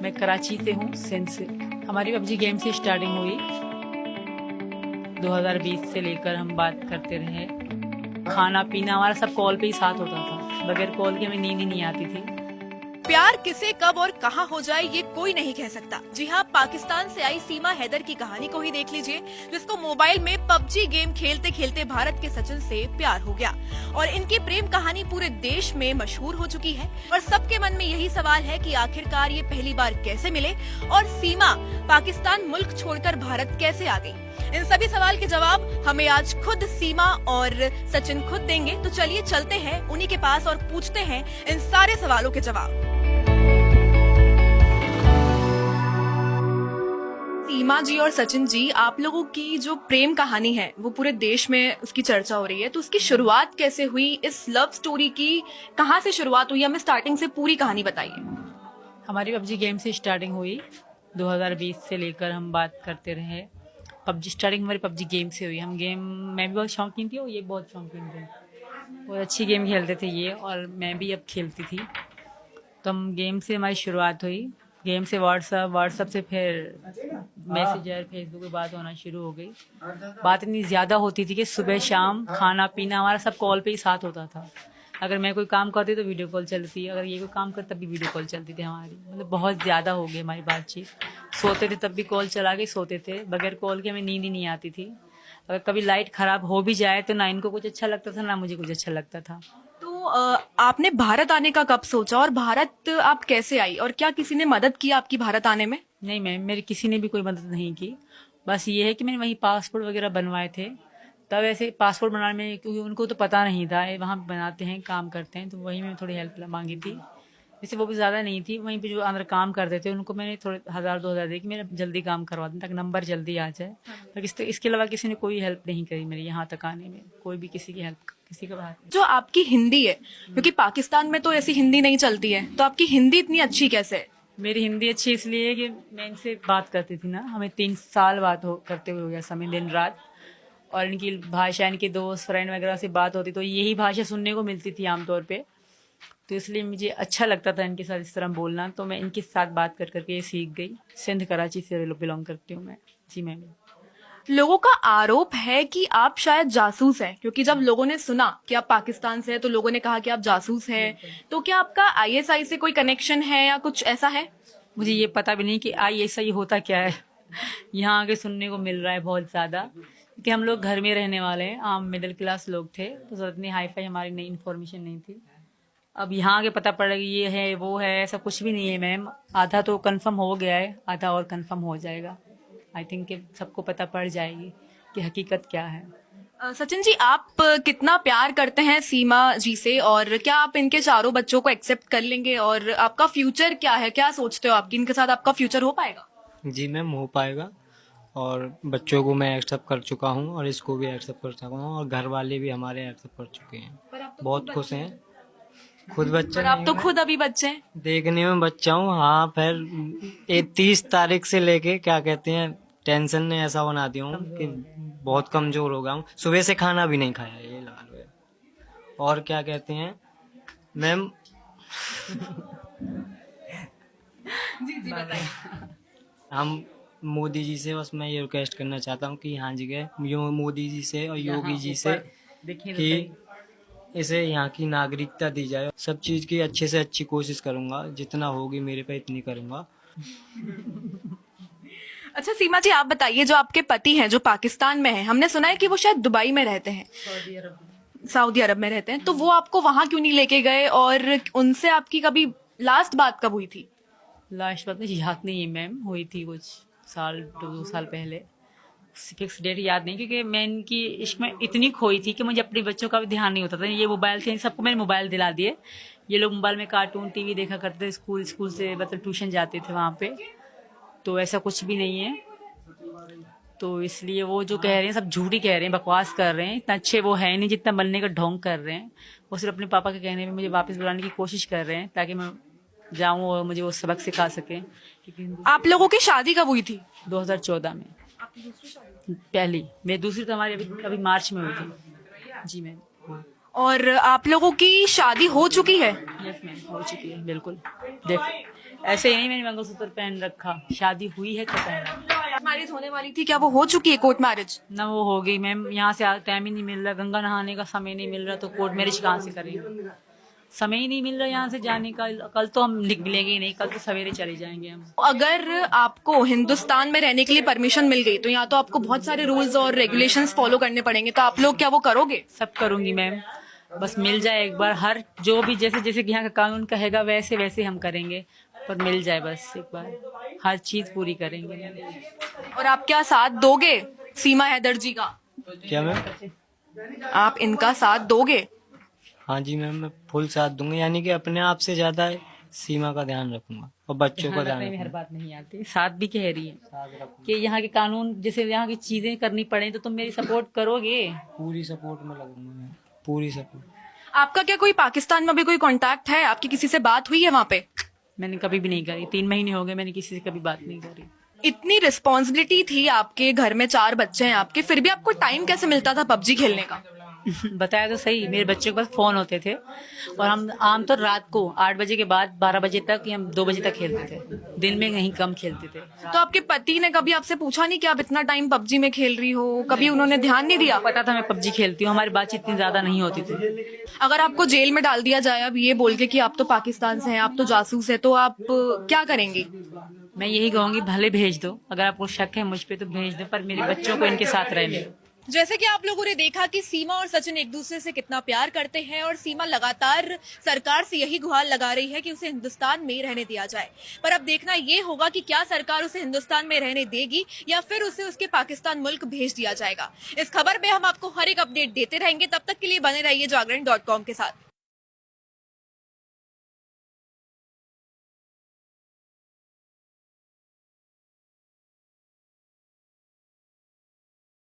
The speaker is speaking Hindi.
मैं कराची से हूँ, सिंध से। हमारी पबजी गेम से स्टार्टिंग हुई 2020 से लेकर हम बात करते रहे। खाना पीना हमारा सब कॉल पे ही साथ होता था, बगैर कॉल के हमें नींद ही नहीं आती थी। प्यार किसे कब और कहां हो जाए ये कोई नहीं कह सकता। जी हाँ, पाकिस्तान से आई सीमा हैदर की कहानी को ही देख लीजिए, जिसको मोबाइल में पबजी गेम खेलते खेलते भारत के सचिन से प्यार हो गया और इनकी प्रेम कहानी पूरे देश में मशहूर हो चुकी है। और सबके मन में यही सवाल है कि आखिरकार ये पहली बार कैसे मिले और सीमा पाकिस्तान मुल्क छोड़कर भारत कैसे आ गई। इन सभी सवाल के जवाब हमें आज खुद सीमा और सचिन खुद देंगे। तो चलिए चलते हैं उन्हीं के पास और पूछते हैं इन सारे सवालों के जवाब। सीमा जी और सचिन जी, आप लोगों की जो प्रेम कहानी है वो पूरे देश में उसकी चर्चा हो रही है, तो उसकी शुरुआत कैसे हुई? इस लव स्टोरी की कहाँ से शुरुआत हुई? हमें स्टार्टिंग से पूरी कहानी बताइए। हमारी पबजी गेम से स्टार्टिंग हुई 2020 से लेकर हम बात करते रहे। पबजी स्टार्टिंग हमारी पबजी गेम से हुई। हम गेम, मैं भी बहुत शौकीन थी और ये बहुत शौकीन थे, बहुत अच्छी गेम खेलते थे ये, और मैं भी अब खेलती थी। तो हम गेम से हमारी शुरुआत हुई। गेम से व्हाट्सअप से फिर मैसेंजर, फेसबुक पे बात होना शुरू हो गई। बात इतनी ज़्यादा होती थी कि सुबह शाम खाना पीना हमारा सब कॉल पे ही साथ होता था। अगर मैं कोई काम करती तो वीडियो कॉल चलती, अगर ये कोई काम करता तब भी वीडियो कॉल चलती थी हमारी। मतलब बहुत ज़्यादा हो गई हमारी बातचीत। सोते थे तब भी कॉल चला के सोते थे, बगैर कॉल के हमें नींद ही नहीं आती थी। अगर कभी लाइट ख़राब हो भी जाए तो ना इनको कुछ अच्छा लगता था ना मुझे कुछ अच्छा लगता था। तो आपने भारत आने का कब सोचा और भारत आप कैसे आई और क्या किसी ने मदद की आपकी भारत आने में? नहीं मैम, मेरी किसी ने भी कोई मदद नहीं की। बस ये है कि मैंने वहीं पासपोर्ट वगैरह बनवाए थे। तब ऐसे पासपोर्ट बनाने में, क्योंकि उनको तो पता नहीं था वहाँ बनाते हैं, काम करते हैं, तो वहीं में थोड़ी हेल्प मांगी थी। वैसे वो भी ज़्यादा नहीं थी। वहीं पे जो अंदर काम करते थे उनको मैंने थोड़े 1000-2000 दे कि मेरा जल्दी काम करवा दें ताकि नंबर जल्दी आ जाए। पर इसके अलावा किसी ने कोई हेल्प नहीं करी मेरी यहाँ तक आने में। कोई भी किसी की हेल्प, किसी का बात। जो आपकी हिंदी है, क्योंकि पाकिस्तान में तो ऐसी हिंदी नहीं चलती है, तो आपकी हिंदी इतनी अच्छी कैसे है? मेरी हिंदी अच्छी इसलिए है कि मैं इनसे बात करती थी ना, हमें 3 साल बात करते हुए हो गया समय, दिन रात। और इनकी भाषा, इनके दोस्त फ्रेंड वगैरह से बात होती तो यही भाषा सुनने को मिलती थी आमतौर पे। तो इसलिए मुझे अच्छा लगता था इनके साथ इस तरह बोलना, तो मैं इनके साथ बात कर करके ये सीख गई। सिंध कराची से बिलोंग करती हूँ मैं। जी मैम। लोगों का आरोप है कि आप शायद जासूस हैं, क्योंकि जब लोगों ने सुना कि आप पाकिस्तान से हैं तो लोगों ने कहा कि आप जासूस हैं। तो क्या आपका आईएसआई से कोई कनेक्शन है या कुछ ऐसा है? मुझे ये पता भी नहीं कि आईएसआई होता क्या है। यहाँ आके सुनने को मिल रहा है बहुत ज़्यादा, कि हम लोग घर में रहने वाले हैं, आम मिडिल क्लास लोग थे, तो इतनी हाई फाई हमारी नई इन्फॉर्मेशन नहीं थी। अब यहाँ आके पता पड़ा कि ये है वो है, ऐसा कुछ भी नहीं है मैम। आधा तो कंफर्म हो गया है, आधा और कंफर्म हो जाएगा। आई थिंक कि सबको पता पड़ जाएगी कि हकीकत क्या है। सचिन जी, आप कितना प्यार करते हैं सीमा जी से और क्या आप इनके चारों बच्चों को एक्सेप्ट कर लेंगे? और आपका फ्यूचर क्या है, क्या सोचते हो आपकी इनके साथ आपका फ्यूचर हो पाएगा? जी मैम, हो पाएगा। और बच्चों को मैं एक्सेप्ट कर चुका हूँ और इसको भी एक्सेप्ट कर चुका हूँ और घर वाले भी हमारे एक्सेप्ट कर चुके हैं। बहुत खुश हैं। खुद बच्चा और आप तो नहीं खुद अभी बच्चे हैं। हूँ, देखने में बच्चा हूँ। हाँ, फिर 30 तारीख से लेके क्या कहते हैं, टेंशन ने ऐसा बना दिया हूँ कि बहुत कमजोर हो गया हूँ। सुबह से खाना भी नहीं खाया, ये लगा लो। और क्या कहते हैं मैम, जी बताइए। हम मोदी जी से बस मैं ये रिक्वेस्ट करना चाहता हूँ कि हाँ जी के मोदी जी से और योगी जी से कि इसे यहाँ की नागरिकता दी जाए। सब चीज़ की अच्छे से अच्छी कोशिश करूँगा, जितना होगी मेरे पे इतनी करूँगा। अच्छा सीमा जी, आप बताइए, जो आपके पति हैं जो पाकिस्तान में हैं, हमने सुना है कि वो शायद दुबई में रहते हैं, सऊदी अरब में रहते हैं, तो वो आपको वहां क्यों नहीं लेके गए और उनसे आपकी कभी लास्ट बात कब हुई थी? लास्ट बात मुझे याद नहीं है मैम, हुई थी कुछ साल 2 साल पहले। फिक्स डेट याद नहीं, क्योंकि मैं इनकी इश्क में इतनी खोई थी कि मुझे अपने बच्चों का भी ध्यान नहीं होता था। ये मोबाइल थे, सबको मैंने मोबाइल दिला दिए। ये लोग मोबाइल में कार्टून टीवी देखा करते थे, स्कूल से मतलब ट्यूशन जाते थे वहाँ पे। तो ऐसा कुछ भी नहीं है। तो इसलिए वो जो कह रहे हैं सब झूठी कह रहे हैं, बकवास कर रहे हैं। इतना अच्छे वो है नहीं जितना बनने का ढोंग कर रहे हैं। वो सिर्फ अपने पापा के कहने पे मुझे वापस बुलाने की कोशिश कर रहे हैं ताकि मैं जाऊं और मुझे वो सबक सिखा सकें। आप लोगों की शादी कब हुई थी? 2014 में पहली। मेरी दूसरी तो हमारी अभी मार्च में हुई थी। जी मैम। और आप लोगों की शादी हो चुकी है? यस मैम, हो चुकी है बिल्कुल। ऐसे ही नहीं मैंने मंगलसूत्र पहन रखा, शादी हुई है तो पहना। मैरिज होने वाली थी, क्या वो हो चुकी है कोर्ट मैरिज? ना वो हो गई मैम, यहाँ से टाइम ही नहीं मिल रहा, गंगा नहाने का समय नहीं मिल रहा, तो कोर्ट मैरिज कहाँ से करेंगे? समय ही नहीं मिल रहा यहाँ से जाने का। कल तो हम निकलेंगे ही नहीं, कल तो सवेरे चले जाएंगे हम। अगर आपको हिंदुस्तान में रहने के लिए परमिशन मिल गई तो यहाँ तो आपको बहुत सारे रूल्स और रेगुलेशंस फॉलो करने पड़ेंगे, तो आप लोग क्या वो करोगे? सब करूंगी मैम, बस मिल जाए एक बार, हर जो भी जैसे जैसे कि यहाँ का कानून कहेगा वैसे वैसे हम करेंगे, पर मिल जाए बस एक बार, हर चीज पूरी करेंगे। और आप क्या साथ दोगे सीमा हैदर जी का? क्या मैम? आप इनका साथ दोगे? हाँ जी मैम, मैं फुल साथ दूंगा, यानी कि अपने आप से ज्यादा सीमा का ध्यान रखूंगा और बच्चों का ध्यान में हर रखूंगा। बात नहीं आती, साथ भी कह रही है साथ रखूंगा, कि यहाँ के कानून जैसे यहाँ की चीजें करनी पड़े तो तुम मेरी सपोर्ट करोगे। पूरी सपोर्ट में लगूंगा मैं, पूरी सपोर्ट। आपका क्या कोई पाकिस्तान में भी कोई कांटेक्ट है? आपकी किसी से बात हुई है वहाँ पे? मैंने कभी भी नहीं करी, 3 महीने हो गए मैंने किसी से कभी बात नहीं करी। इतनी रिस्पॉन्सिबिलिटी थी आपके, घर में 4 बच्चे हैं आपके, फिर भी आपको टाइम कैसे मिलता था पबजी खेलने का? बताया तो सही, मेरे बच्चे के पास फोन होते थे और हम आम तो रात को 8 बजे के बाद 12 बजे तक या 2 बजे तक खेलते थे, दिन में कहीं कम खेलते थे। तो आपके पति ने कभी आपसे पूछा नहीं कि आप इतना टाइम पबजी में खेल रही हो? कभी उन्होंने ध्यान नहीं दिया? पता था मैं पबजी खेलती हूँ, हमारी बातचीत इतनी ज्यादा नहीं होती थी। अगर आपको जेल में डाल दिया जाए अब ये बोल के कि आप तो पाकिस्तान से हैं, आप तो जासूस है, तो आप क्या करेंगी? मैं यही कहूंगी भले भेज दो, अगर आपको शक है मुझ पे तो भेज दो, पर मेरे बच्चों को इनके साथ रहने दो। जैसे कि आप लोगों ने देखा कि सीमा और सचिन एक दूसरे से कितना प्यार करते हैं और सीमा लगातार सरकार से यही गुहार लगा रही है कि उसे हिंदुस्तान में रहने दिया जाए। पर अब देखना ये होगा कि क्या सरकार उसे हिंदुस्तान में रहने देगी या फिर उसे उसके पाकिस्तान मुल्क भेज दिया जाएगा। इस खबर में हम आपको हर एक अपडेट देते रहेंगे, तब तक के लिए बने रहिए जागरण.com के साथ।